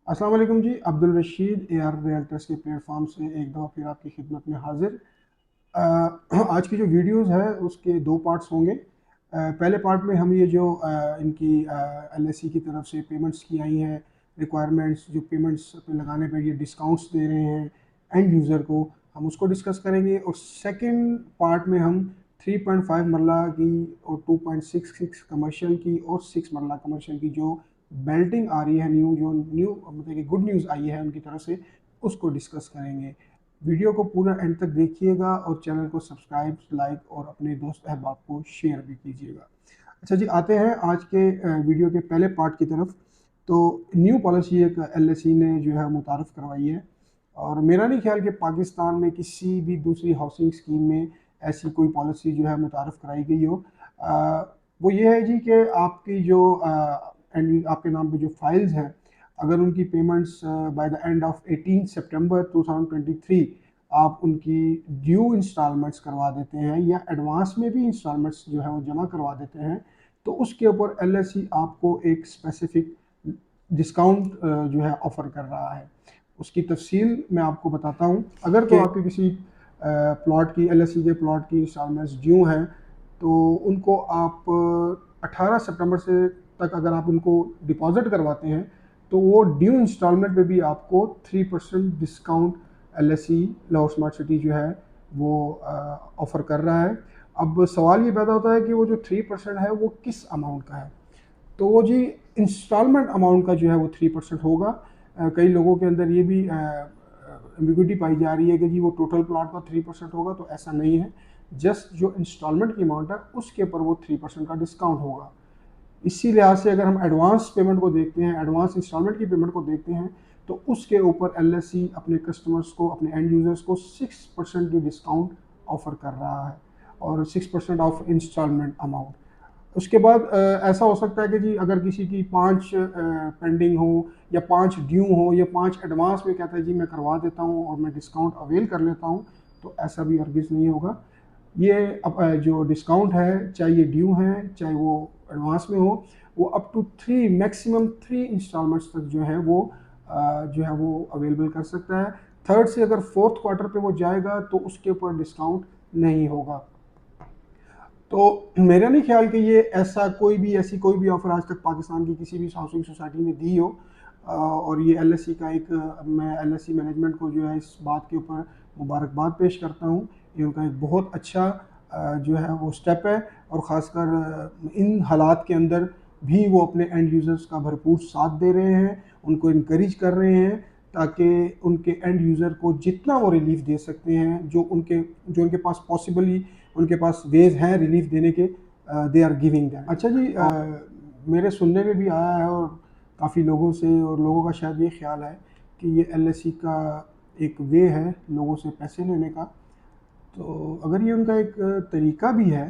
अस्सलाम वालेकुम जी। Abdul Rashid AR realtors के प्लेटफॉर्म से एक दफ़ा फिर आपकी खिदमत में हाजिर। आज की जो वीडियोस है उसके दो पार्ट्स होंगे। पहले पार्ट में हम ये जो इनकी LSE की तरफ से पेमेंट्स की आई हैं रिक्वायरमेंट्स, जो पेमेंट्स पे लगाने पर ये डिस्काउंट्स दे रहे हैं एंड यूज़र को, हम उसको डिस्कस करेंगे। और सेकंड पार्ट में हम 3.5 मरला की और 2.66 कमर्शियल की और 6 मरला कमर्शियल की जो बेल्टिंग आ रही है, न्यू मतलब कि गुड न्यूज़ आई है उनकी तरफ से, उसको डिस्कस करेंगे। वीडियो को पूरा एंड तक देखिएगा और चैनल को सब्सक्राइब, लाइक और अपने दोस्त अहबाब को शेयर भी कीजिएगा। अच्छा जी, आते हैं आज के वीडियो के पहले पार्ट की तरफ। तो न्यू पॉलिसी एक LSE ने जो है मुतारफ़ करवाई है, और मेरा नहीं ख्याल कि पाकिस्तान में किसी भी दूसरी हाउसिंग स्कीम में ऐसी कोई पॉलिसी जो है मुतारफ़ कराई गई हो। वो ये है जी कि आपकी जो एंड आपके नाम पे जो फाइल्स हैं, अगर उनकी payments by the end of 18 सितंबर 2023 आप उनकी ड्यू इंस्टॉलमेंट्स करवा देते हैं या एडवांस में भी इंस्टॉलमेंट्स जो है वो जमा करवा देते हैं, तो उसके ऊपर LSE आपको एक स्पेसिफिक डिस्काउंट जो है ऑफ़र कर रहा है। उसकी तफसील मैं आपको बताता हूँ। अगर तो आपके किसी प्लॉट की LSE के प्लॉट की इंस्टॉलमेंट्स ड्यू हैं, तो उनको आप 18 सितंबर से तक अगर आप उनको डिपॉजिट करवाते हैं, तो वो ड्यू इंस्टॉलमेंट पे भी आपको 3% discount LSE Lahore smart city जो है वो ऑफ़र कर रहा है। अब सवाल ये पैदा होता है कि वो जो 3% है वो किस अमाउंट का है। तो वो जी इंस्टॉलमेंट अमाउंट का जो है वो 3% होगा। कई लोगों के अंदर ये भी एम्बिग्विटी पाई जा रही है कि जी वो टोटल प्लॉट का 3% होगा, तो ऐसा नहीं है। जस्ट जो इंस्टॉलमेंट की अमाउंट है उसके ऊपर वो 3% का डिस्काउंट होगा। इसी लिहाज से अगर हम एडवांस पेमेंट को देखते हैं, एडवांस इंस्टॉलमेंट की पेमेंट को देखते हैं, तो उसके ऊपर LSE अपने कस्टमर्स को, अपने एंड यूजर्स को 6% की डिस्काउंट ऑफर कर रहा है, और 6% ऑफ इंस्टॉलमेंट अमाउंट। उसके बाद ऐसा हो सकता है कि जी अगर किसी की 5 पेंडिंग हो या 5 ड्यू हो या 5 एडवांस में कहता है जी मैं करवा देता हूँ और मैं डिस्काउंट अवेल कर लेता हूँ, तो ऐसा भी हरगिज़ नहीं होगा। ये जो डिस्काउंट है, चाहे ये ड्यू है चाहे वो एडवांस में हो, वो अप टू 3, मैक्सिमम 3 इंस्टॉलमेंट्स तक जो है वो अवेलेबल कर सकता है। थर्ड से अगर फोर्थ क्वार्टर पे वो जाएगा तो उसके ऊपर डिस्काउंट नहीं होगा। तो मेरा नहीं ख्याल कि ये ऐसी कोई भी ऑफ़र आज तक पाकिस्तान की किसी भी हाउसिंग सोसाइटी ने दी हो। और ये LSE का एक मैं LSE मैनेजमेंट को जो है इस बात के ऊपर मुबारकबाद पेश करता हूँ। ये उनका एक बहुत अच्छा जो है वो स्टेप है, और ख़ासकर इन हालात के अंदर भी वो अपने एंड यूज़र्स का भरपूर साथ दे रहे हैं, उनको इनकरेज कर रहे हैं, ताकि उनके एंड यूज़र को जितना वो रिलीफ दे सकते हैं, जो उनके पास पॉसिबली उनके पास वेज हैं रिलीफ देने के, दे आर गिविंग दैम। अच्छा जी, मेरे सुनने में भी आया है और काफ़ी लोगों से, और लोगों का शायद ये ख्याल है कि ये LSE का एक वे है लोगों से पैसे लेने का। तो अगर ये उनका एक तरीका भी है,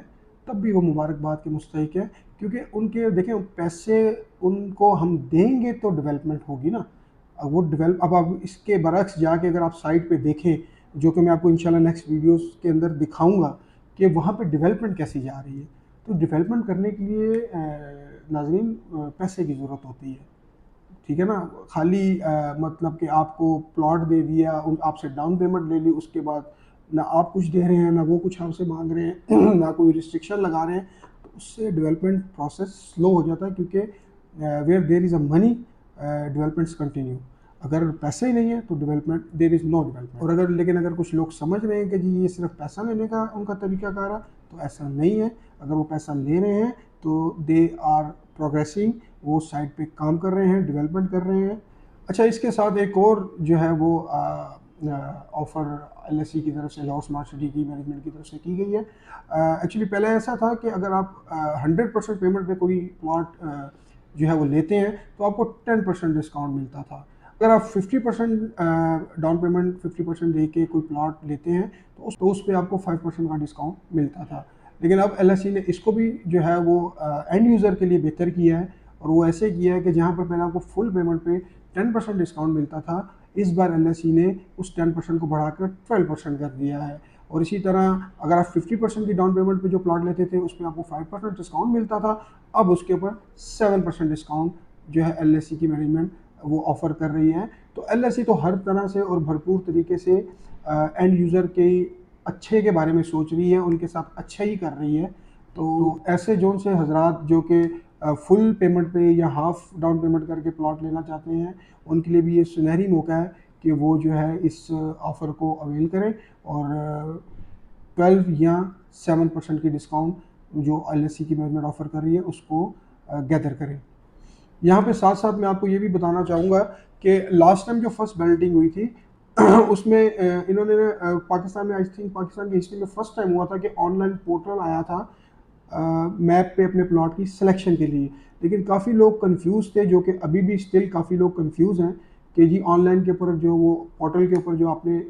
तब भी वो मुबारकबाद के मुस्तहिक है, क्योंकि उनके देखें पैसे उनको हम देंगे तो डेवलपमेंट होगी ना। अब वो डेवलप अब आप इसके बरक्स जाके अगर आप साइट पे देखें, जो कि मैं आपको इंशाल्लाह नेक्स्ट वीडियोस के अंदर दिखाऊंगा कि वहाँ पे डेवलपमेंट कैसी जा रही है। तो डेवलपमेंट करने के लिए नाज़रीन पैसे की ज़रूरत होती है, ठीक है ना। खाली मतलब कि आपको प्लॉट दे दिया, आपसे डाउन पेमेंट ले ली, उसके बाद ना आप कुछ दे रहे हैं ना वो कुछ आपसे मांग रहे हैं ना कोई रिस्ट्रिक्शन लगा रहे हैं, तो उससे डेवलपमेंट प्रोसेस स्लो हो जाता है, क्योंकि where there is a money developments continue. अगर पैसे ही नहीं है तो development, there is no development. और अगर कुछ लोग समझ रहे हैं कि जी ये सिर्फ पैसा लेने का उनका तरीकाकार है, तो ऐसा नहीं है। अगर वो पैसा ले रहे हैं तो दे आर प्रोग्रेसिंग, वो साइड पे काम कर रहे हैं, डेवलपमेंट कर रहे हैं। अच्छा, इसके साथ एक और जो है वो ऑफ़र LSE की तरफ से, लाहौर स्मार्ट सिटी की मैनेजमेंट की तरफ से की गई है। एक्चुअली पहले ऐसा था कि अगर आप 100% पेमेंट पे कोई प्लॉट जो है वो लेते हैं, तो आपको 10% डिस्काउंट मिलता था। अगर आप 50% डाउन पेमेंट 50% दे के कोई प्लॉट लेते हैं, तो उस पे आपको 5% का डिस्काउंट मिलता था। लेकिन अब LSE ने इसको भी जो है वो एंड यूज़र के लिए बेहतर किया है, और वो ऐसे किया है कि जहाँ पर पहले आपको फुल पेमेंट पे 10% डिस्काउंट मिलता था, इस बार LSE ने उस 10% को बढ़ाकर 12% कर दिया है। और इसी तरह अगर आप 50% की डाउन पेमेंट पे जो प्लॉट लेते थे उसमें आपको 5% डिस्काउंट मिलता था, अब उसके ऊपर 7% डिस्काउंट जो है LSE की मैनेजमेंट वो ऑफ़र कर रही है। तो LSE तो हर तरह से और भरपूर तरीके से एंड यूज़र के अच्छे के बारे में सोच रही है, उनके साथ अच्छा ही कर रही है। तो ऐसे जोन से हजरात जो कि फुल पेमेंट पे या हाफ डाउन पेमेंट करके प्लॉट लेना चाहते हैं, उनके लिए भी ये सुनहरी मौका है कि वो जो है इस ऑफ़र को अवेल करें और 12 या 7% की डिस्काउंट जो LSE की मैनेजमेंट ऑफ़र कर रही है उसको गैदर करें। यहाँ पे साथ साथ मैं आपको ये भी बताना चाहूँगा कि लास्ट टाइम जो फर्स्ट बैलेटिंग हुई थी उसमें इन्होंने पाकिस्तान में, आई थिंक पाकिस्तान की हिस्ट्री में फर्स्ट टाइम हुआ था कि ऑनलाइन पोर्टल आया था मैप पे अपने प्लॉट की सिलेक्शन के लिए। लेकिन काफ़ी लोग कंफ्यूज थे, जो कि अभी भी स्टिल काफ़ी लोग कंफ्यूज हैं कि जी ऑनलाइन के ऊपर जो वो पोर्टल के ऊपर जो आपने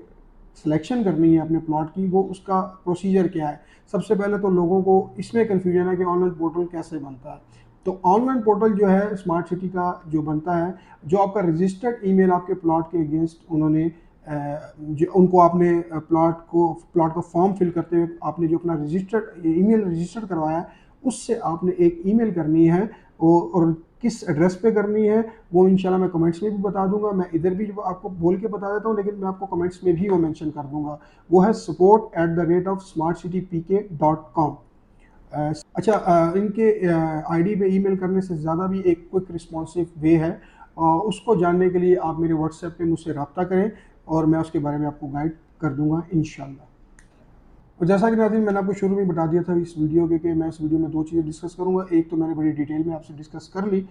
सिलेक्शन करनी है अपने प्लॉट की, वो उसका प्रोसीजर क्या है। सबसे पहले तो लोगों को इसमें कन्फ्यूजन है कि ऑनलाइन पोर्टल कैसे बनता है। तो ऑनलाइन पोर्टल जो है स्मार्ट सिटी का जो बनता है, जो आपका रजिस्टर्ड ईमेल आपके प्लॉट के अगेंस्ट उन्होंने जो उनको आपने प्लॉट का फॉर्म फिल करते हुए आपने जो अपना रजिस्टर्ड ईमेल रजिस्टर करवाया है, उससे आपने एक ईमेल करनी है और किस एड्रेस पे करनी है वो इंशाल्लाह मैं कमेंट्स में भी बता दूंगा। मैं इधर भी आपको बोल के बता देता हूँ, लेकिन मैं आपको कमेंट्स में भी वो मेंशन कर दूंगा। वो है support@smartcitypk.com। अच्छा, इनके आईडी पे ईमेल करने से ज़्यादा भी एक क्विक रिस्पॉन्सिव वे है। उसको जानने के लिए आप मेरे व्हाट्सएप पे मुझसे रब्ता करें और मैं उसके बारे में आपको गाइड कर दूंगा इंशाल्लाह। और जैसा कि नाज़रीन मैंने आपको शुरू में बता दिया था इस वीडियो के कि मैं इस वीडियो में दो चीज़ें डिस्कस करूंगा। एक तो मैंने बड़ी डिटेल में आपसे डिस्कस कर ली।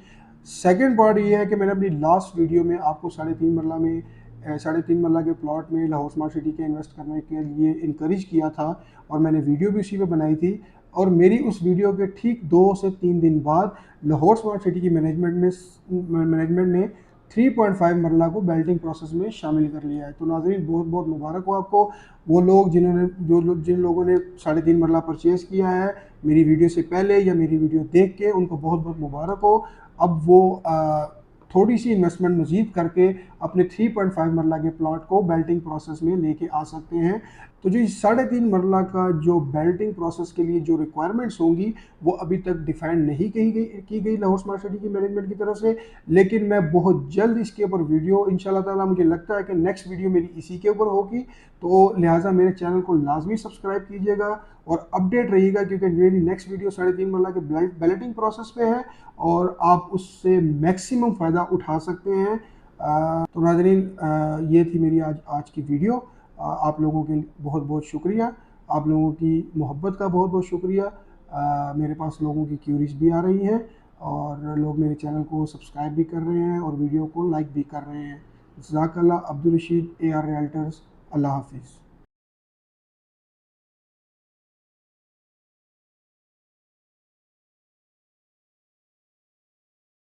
सेकंड पार्ट ये है कि मैंने अपनी लास्ट वीडियो में आपको 3.5 मरला के प्लॉट में लाहौर स्मार्ट सिटी के इन्वेस्ट करने के लिए इंकरेज किया था और मैंने वीडियो भी उसी पे बनाई थी। और मेरी उस वीडियो के ठीक 2 से 3 दिन बाद लाहौर स्मार्ट सिटी की मैनेजमेंट ने 3.5 मरला को बेल्टिंग प्रोसेस में शामिल कर लिया है। तो नाज़रीन बहुत बहुत मुबारक हो आपको, वो लोग जिन लोगों ने 3.5 मरला परचेज़ किया है मेरी वीडियो से पहले या मेरी वीडियो देख के, उनको बहुत बहुत मुबारक हो। अब वो थोड़ी सी इन्वेस्टमेंट मजीद करके अपने 3.5 मरला के प्लॉट को बेल्टिंग प्रोसेस में लेके आ सकते हैं। तो जो 3.5 मरला का जो बेल्टिंग प्रोसेस के लिए जो रिक्वायरमेंट्स होंगी वो अभी तक डिफाइन नहीं की गई लाहौर स्मार्ट सिटी की मैनेजमेंट की तरफ से, लेकिन मैं बहुत जल्द इसके ऊपर वीडियो इंशाल्लाह ताला, मुझे लगता है कि नेक्स्ट वीडियो मेरी इसी के ऊपर होगी। तो लिहाजा मेरे चैनल को लाजमी सब्सक्राइब कीजिएगा और अपडेट रहिएगा, क्योंकि मेरी नेक्स्ट वीडियो 3.5 मरला के बैलेटिंग प्रोसेस पे है और आप उससे मैक्सिमम फ़ायदा उठा सकते हैं। तो नाज़रीन ये थी मेरी आज की वीडियो। आप लोगों के बहुत बहुत शुक्रिया, आप लोगों की मोहब्बत का बहुत बहुत शुक्रिया। मेरे पास लोगों की क्यूरीज भी आ रही हैं और लोग मेरे चैनल को सब्सक्राइब भी कर रहे हैं और वीडियो को लाइक भी कर रहे हैं। जज़ाकल्लाह। Abdul Rashid, AR realtors. अल्लाह हाफिज़।